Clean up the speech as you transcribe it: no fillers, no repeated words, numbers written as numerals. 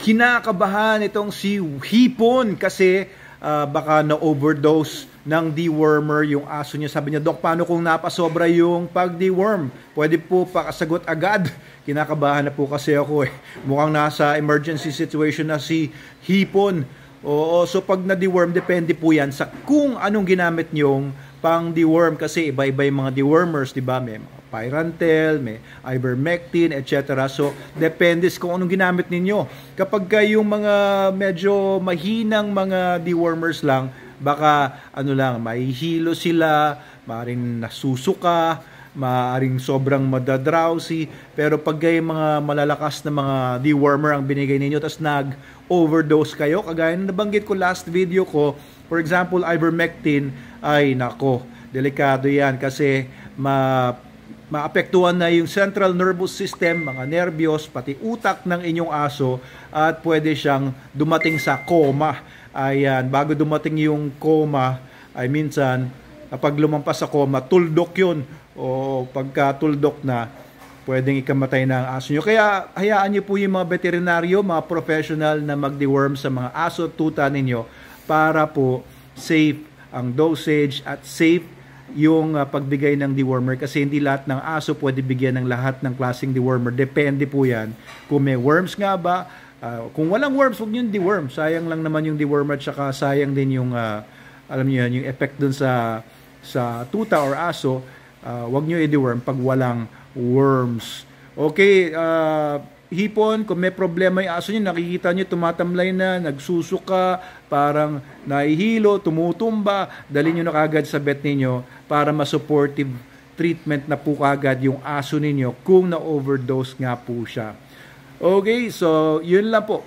kinakabahan itong si Hipon kasi baka na-overdose ng dewormer yung aso niya. Sabi niya, Dok, paano kung napasobra yung pag-deworm? Pwede po pakasagot agad. Kinakabahan na po kasi ako eh. Mukhang nasa emergency situation na si Hipon. Oo, so pag na-deworm, depende po yan sa kung anong ginamit niyong pang-deworm kasi iba-iba yung mga dewormers, di ba? May Pyrantel, may ivermectin, etc. So, depende kung anong ginamit ninyo. Kapag yung mga medyo mahinang mga dewormers lang, baka mahihilo sila, maaaring nasusuka, maaaring sobrang madadrowsy. Pero pag yung mga malalakas na mga dewormer ang binigay ninyo, tapos nag-overdose kayo, kagaya na nabanggit ko last video ko, for example, ivermectin, ay nako, delikado yan kasi maapektuhan na yung central nervous system, mga nerbiyos, pati utak ng inyong aso at pwede siyang dumating sa coma. Ayan, bago dumating yung coma, ay minsan, kapag lumampas sa coma, tuldok yun. O pagka tuldok na, pwedeng ikamatay na ang aso nyo. Kaya hayaan nyo po yung mga veterinaryo, mga professional na mag-deworm sa mga aso at tuta ninyo para po safe ang dosage at safe yung pagbigay ng dewormer kasi hindi lahat ng aso pwede bigyan ng lahat ng klaseng dewormer. Depende po yan. Kung may worms nga ba, kung walang worms, huwag nyo yung deworm. Sayang lang naman yung dewormer at saka sayang din yung, alam nyo yan, yung effect dun sa tuta or aso. Huwag nyo i-deworm pag walang worms. Okay, Hipon, kung may problema yung aso nyo, nakikita nyo tumatamlay na, nagsusuka, parang nahihilo, tumutumba, dalhin nyo na kagad sa vet ninyo para ma-supportive treatment na po kagad yung aso ninyo kung na-overdose nga po siya. Okay, so yun lang po.